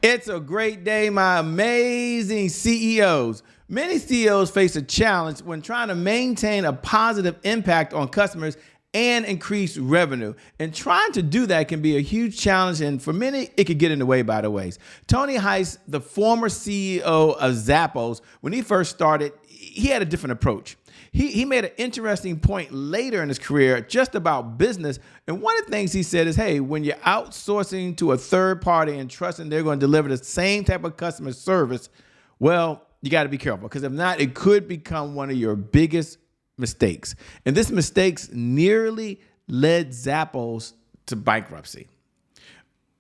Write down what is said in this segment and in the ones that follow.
It's a great day, my amazing CEOs. Many CEOs face a challenge when trying to maintain a positive impact on customers and increase revenue. And trying to do that can be a huge challenge, and for many, it could get in the way, by the ways. Tony Hsieh, the former CEO of Zappos, when he first started, he had a different approach. He made an interesting point later in his career just about business. And one of the things he said is, hey, when you're outsourcing to a third party and trusting they're going to deliver the same type of customer service, well, you got to be careful, because if not, it could become one of your biggest mistakes. And this mistakes nearly led Zappos to bankruptcy.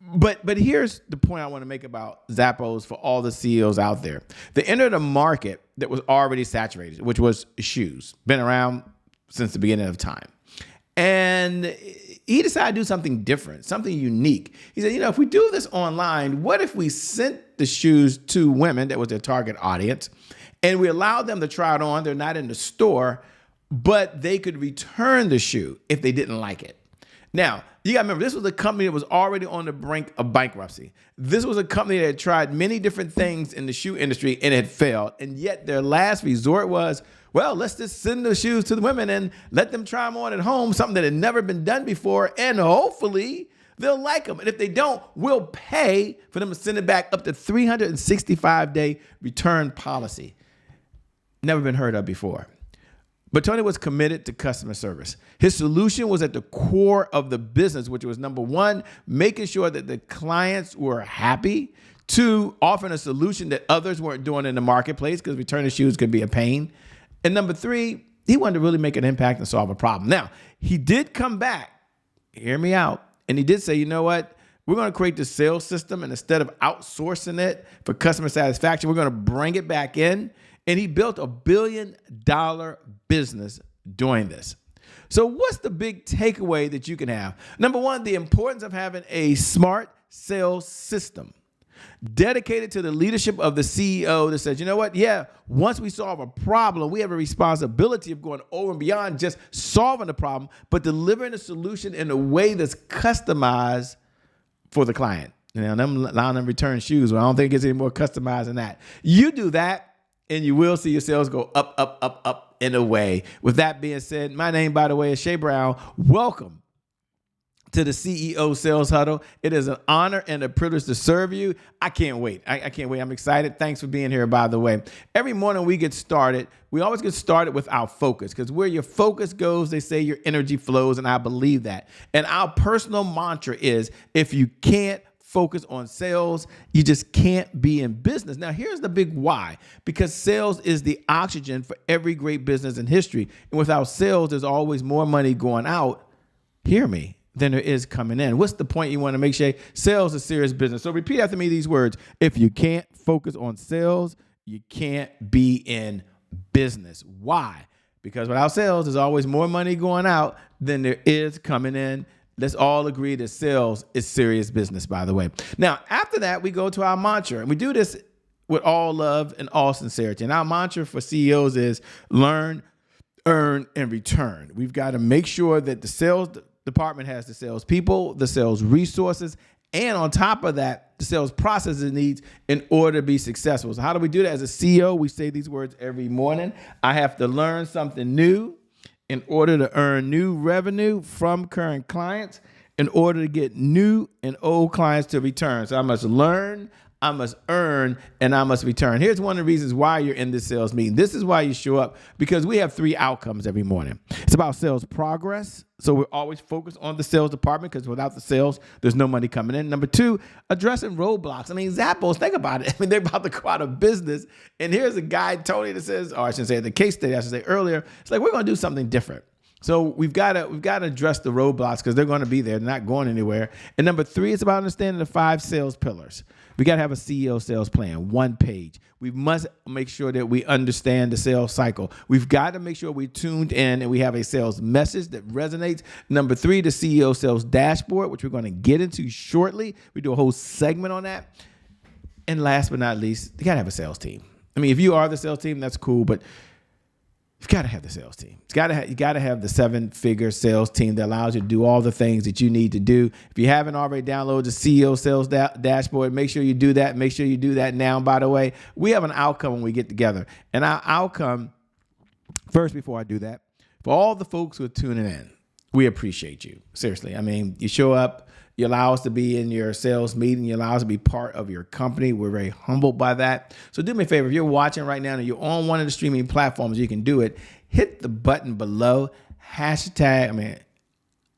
But here's the point I want to make about Zappos for all the CEOs out there. They entered a market that was already saturated, which was shoes. Been around since the beginning of time. And he decided to do something different, something unique. He said, if we do this online, what if we sent the shoes to women, that was their target audience, and we allowed them to try it on? They're not in the store, but they could return the shoe if they didn't like it. Now, you got to remember, this was a company that was already on the brink of bankruptcy. This was a company that had tried many different things in the shoe industry and had failed. And yet their last resort was, well, let's just send the shoes to the women and let them try them on at home, something that had never been done before. And hopefully they'll like them. And if they don't, we'll pay for them to send it back, up to 365-day return policy. Never been heard of before. But Tony was committed to customer service. His solution was at the core of the business, which was, number one, making sure that the clients were happy. Two, offering a solution that others weren't doing in the marketplace, because returning shoes could be a pain. And number three, he wanted to really make an impact and solve a problem. Now, he did come back, hear me out, and he did say, you know what? We're going to create the sales system, and instead of outsourcing it for customer satisfaction, we're going to bring it back in. And he built $1 billion business doing this. So what's the big takeaway that you can have? Number one, the importance of having a smart sales system dedicated to the leadership of the CEO that says, you know what? Yeah, once we solve a problem, we have a responsibility of going over and beyond just solving the problem, but delivering a solution in a way that's customized for the client. Them allowing them to return shoes, well, I don't think it gets any more customized than that. You do that, and you will see your sales go up, up, up, up and away. With that being said, my name, by the way, is Hsieh Brown. Welcome to the CEO Sales Huddle. It is an honor and a privilege to serve you. I can't wait. I can't wait. I'm excited. Thanks for being here, by the way. Every morning we get started, we always get started with our focus, because where your focus goes, they say your energy flows, and I believe that. And our personal mantra is, if you can't focus on sales, you just can't be in business. Now, here's the big why. Because sales is the oxygen for every great business in history. And without sales, there's always more money going out, hear me, than there is coming in. What's the point you want to make sure? Sales is serious business. So repeat after me these words. If you can't focus on sales, you can't be in business. Why? Because without sales, there's always more money going out than there is coming in. Let's all agree that sales is serious business, by the way. Now, after that, we go to our mantra, and we do this with all love and all sincerity. And our mantra for CEOs is learn, earn, and return. We've got to make sure that the sales department has the sales people, the sales resources, and on top of that, the sales process it needs in order to be successful. So how do we do that? As a CEO, we say these words every morning. I have to learn something new in order to earn new revenue from current clients, in order to get new and old clients to return. So I must learn, I must earn, and I must return. Here's one of the reasons why you're in this sales meeting. This is why you show up, because we have 3 outcomes every morning. It's about sales progress. So we're always focused on the sales department, because without the sales, there's no money coming in. Number 2, addressing roadblocks. I mean, Zappos, think about it. I mean, they're about to go out of business. And here's a guy, Tony, that says, or I shouldn't say the case study, I should say earlier, it's like, we're going to do something different. So we've got to address the roadblocks, because they're going to be there. They're not going anywhere. And number 3, it's about understanding the 5 sales pillars. We got to have a CEO sales plan, 1 page. We must make sure that we understand the sales cycle. We've got to make sure we're tuned in and we have a sales message that resonates. Number 3, the CEO sales dashboard, which we're going to get into shortly. We do a whole segment on that. And last but not least, you got to have a sales team. I mean, if you are the sales team, that's cool, but you've got to have the sales team. You got to have the 7-figure sales team that allows you to do all the things that you need to do. If you haven't already downloaded the CEO Sales Dashboard, make sure you do that. Make sure you do that now. By the way, we have an outcome when we get together. And our outcome, first, before I do that, for all the folks who are tuning in, we appreciate you. Seriously. I mean, you show up, you allow us to be in your sales meeting, you allow us to be part of your company. We're very humbled by that. So do me a favor, if you're watching right now and you're on one of the streaming platforms, you can do it. Hit the button below, hashtag,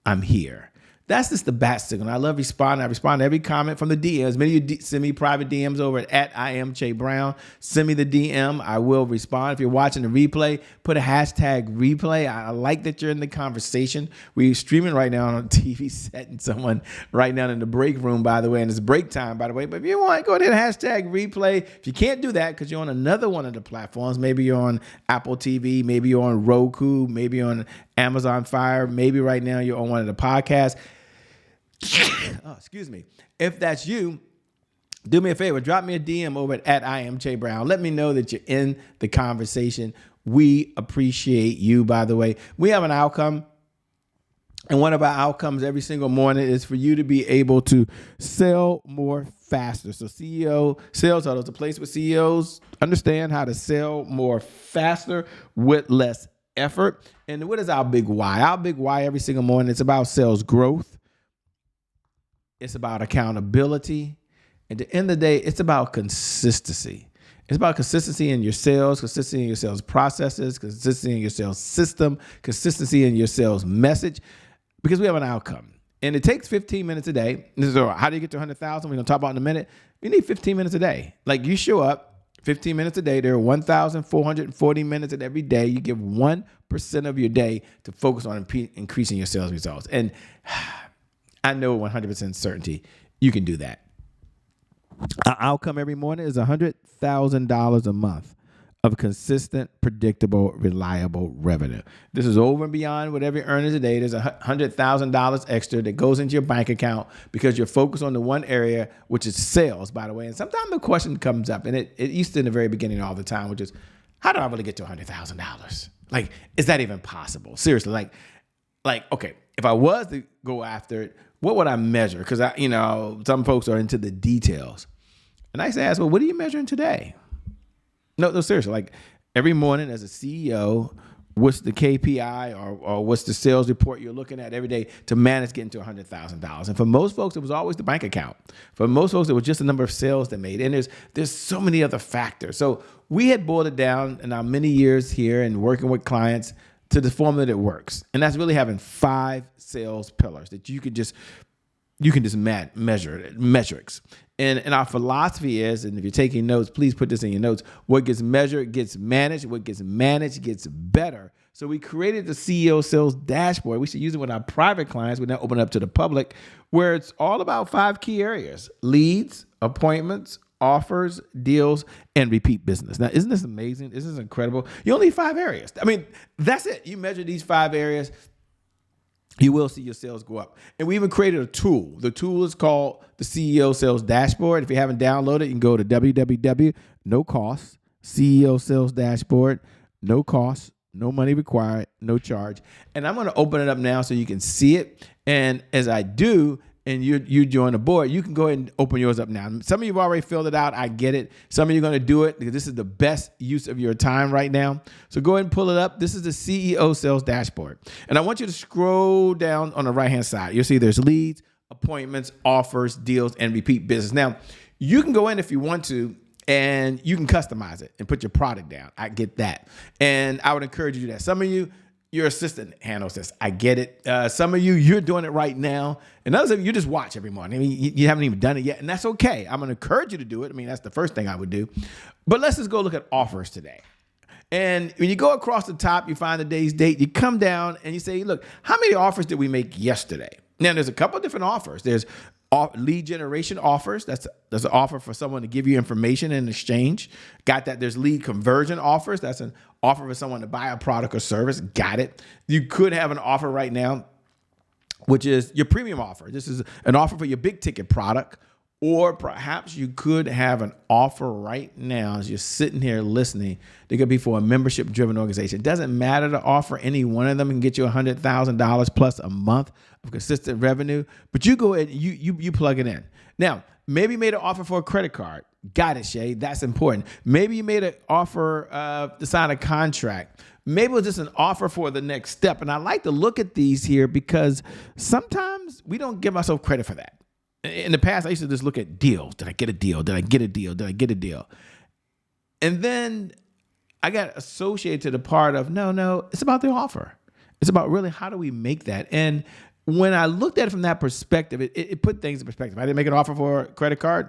I'm here. That's just the bat signal. I love responding. I respond to every comment from the DMs. Many of you send me private DMs over at I am Hsieh Brown. Send me the DM. I will respond. If you're watching the replay, put a hashtag replay. I like that you're in the conversation. We're streaming right now on a TV set and someone right now in the break room, by the way, and it's break time, by the way. But if you want, go ahead and hashtag replay. If you can't do that because you're on another one of the platforms, maybe you're on Apple TV, maybe you're on Roku, maybe you're on Amazon Fire, maybe right now you're on one of the podcasts. Oh, excuse me. If that's you, do me a favor. Drop me a DM over at I am Hsieh Brown. Let me know that you're in the conversation. We appreciate you, by the way. We have an outcome. And one of our outcomes every single morning is for you to be able to sell more faster. So CEO Sales Huddle is a place where CEOs understand how to sell more faster with less effort. And what is our big why? Our big why every single morning, it's about sales growth. It's about accountability. At the end of the day, it's about consistency. It's about consistency in your sales, consistency in your sales processes, consistency in your sales system, consistency in your sales message, because we have an outcome. And it takes 15 minutes a day. So how do you get to 100,000? We're going to talk about in a minute. You need 15 minutes a day. Like you show up 15 minutes a day. There are 1,440 minutes in every day. You give 1% of your day to focus on increasing your sales results. And I know 100% certainty you can do that. Our outcome every morning is $100,000 a month of consistent, predictable, reliable revenue. This is over and beyond whatever you earn today. There's $100,000 extra that goes into your bank account because you're focused on the one area, which is sales, by the way. And sometimes the question comes up, and it used to in the very beginning all the time, which is, how do I really get to $100,000? Like, is that even possible? Seriously, like, okay, if I was to go after it, what would I measure? Because some folks are into the details. And I used to ask, well, what are you measuring today? No, seriously. Like every morning as a CEO, what's the KPI or what's the sales report you're looking at every day to manage getting to $100,000? And for most folks, it was always the bank account. For most folks, it was just the number of sales they made. And there's so many other factors. So we had boiled it down in our many years here and working with clients to the formula that works. And that's really having 5 sales pillars that you can just measure metrics. And our philosophy is, and if you're taking notes, please put this in your notes, what gets measured gets managed, what gets managed gets better. So we created the CEO Sales Dashboard. We should use it with our private clients. We now open it up to the public, where it's all about 5 key areas: leads, appointments, offers, deals, and repeat business. Now, isn't this amazing? Isn't this incredible? You only need 5 areas. I mean, that's it. You measure these 5 areas, you will see your sales go up. And we even created a tool. The tool is called the CEO Sales Dashboard. If you haven't downloaded it, you can go to www, no cost, CEO Sales Dashboard, no cost, no money required, no charge. And I'm going to open it up now so you can see it. And as I do, and you join the board, you can go ahead and open yours up now. Some of you have already filled it out. I get it. Some of you are going to do it because this is the best use of your time right now. So go ahead and pull it up. This is the CEO Sales Dashboard. And I want you to scroll down on the right-hand side. You'll see there's leads, appointments, offers, deals, and repeat business. Now, you can go in if you want to, and you can customize it and put your product down. I get that. And I would encourage you to do that. Some of you, your assistant handles this. I get it. Some of you, you're doing it right now. And others of you just watch every morning. I mean, you haven't even done it yet, and that's okay. I'm going to encourage you to do it. I mean, that's the first thing I would do. But let's just go look at offers today. And when you go across the top, you find the day's date. You come down and you say, look, how many offers did we make yesterday? Now, there's a couple of different offers. There's lead generation offers. That's an offer for someone to give you information in exchange. Got that. There's lead conversion offers. That's an offer for someone to buy a product or service. Got it. You could have an offer right now, which is your premium offer. This is an offer for your big ticket product Or perhaps you could have an offer right now as you're sitting here listening. They could be for a membership-driven organization. It doesn't matter the offer. Any one of them can get you $100,000 plus a month of consistent revenue. But you go ahead and you plug it in. Now, maybe you made an offer for a credit card. Got it, Hsieh. That's important. Maybe you made an offer to sign a contract. Maybe it was just an offer for the next step. And I like to look at these here because sometimes we don't give ourselves credit for that. In the past, I used to just look at deals. Did I get a deal? Did I get a deal? Did I get a deal? And then I got associated to the part of, no, it's about the offer. It's about really how do we make that? And when I looked at it from that perspective, it put things in perspective. I didn't make an offer for a credit card.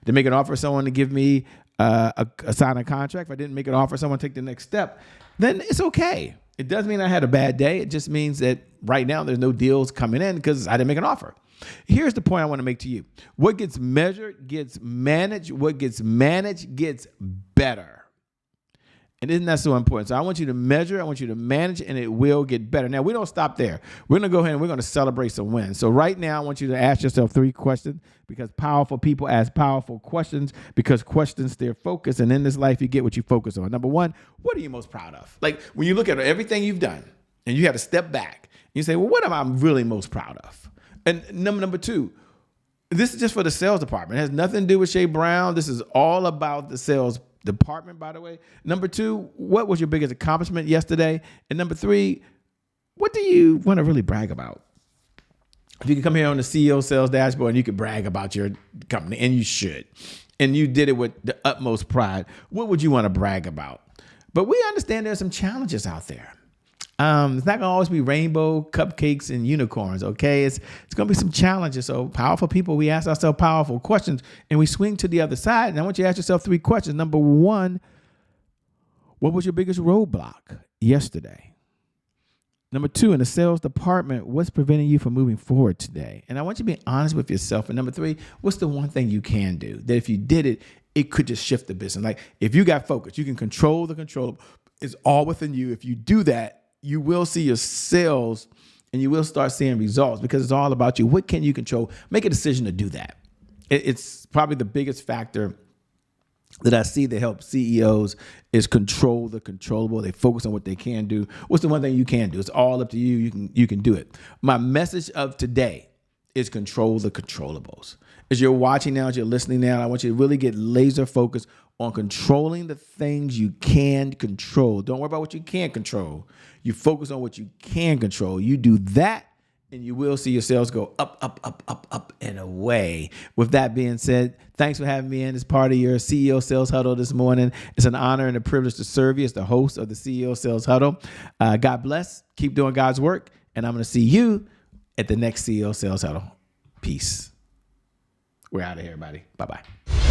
Didn't make an offer for someone to give me a sign a contract. If I didn't make an offer for someone to take the next step, then it's okay. It doesn't mean I had a bad day. It just means that right now there's no deals coming in because I didn't make an offer. Here's the point I want to make to you. What gets measured gets managed. What gets managed gets better. And isn't that so important? So I want you to measure, I want you to manage, and it will get better. Now, we don't stop there. We're going to go ahead and we're going to celebrate some wins. So right now, I want you to ask yourself 3 questions because powerful people ask powerful questions because questions steer focus. And in this life, you get what you focus on. Number 1, what are you most proud of? Like when you look at everything you've done and you have to step back, you say, well, what am I really most proud of? And number 2, this is just for the sales department. It has nothing to do with Hsieh Brown. This is all about the sales department, by the way. Number 2, what was your biggest accomplishment yesterday? And number 3, what do you want to really brag about? If you could come here on the CEO Sales Dashboard and you could brag about your company, and you should, and you did it with the utmost pride, what would you want to brag about? But we understand there's some challenges out there. It's not going to always be rainbow, cupcakes, and unicorns, okay? It's going to be some challenges. So powerful people, we ask ourselves powerful questions, and we swing to the other side. And I want you to ask yourself 3 questions. Number 1, what was your biggest roadblock yesterday? Number 2, in the sales department, what's preventing you from moving forward today? And I want you to be honest with yourself. And number 3, what's the one thing you can do that if you did it, it could just shift the business? Like if you got focus, you can control the controllable. It's all within you. If you do that, you will see your sales and you will start seeing results because it's all about you. What can you control? Make a decision to do that. It's probably the biggest factor that I see that helps CEOs is control the controllable. They focus on what they can do. What's the one thing you can do? It's all up to you. You can do it. My message of today is control the controllables. As you're watching now, as you're listening now, I want you to really get laser focused on controlling the things you can control. Don't worry about what you can't control. You focus on what you can control. You do that, and you will see your sales go up, up, up, up, up, and away. With that being said, thanks for having me in as part of your CEO Sales Huddle this morning. It's an honor and a privilege to serve you as the host of the CEO Sales Huddle. God bless. Keep doing God's work, and I'm going to see you at the next CEO Sales Huddle. Peace. We're out of here, everybody. Bye-bye.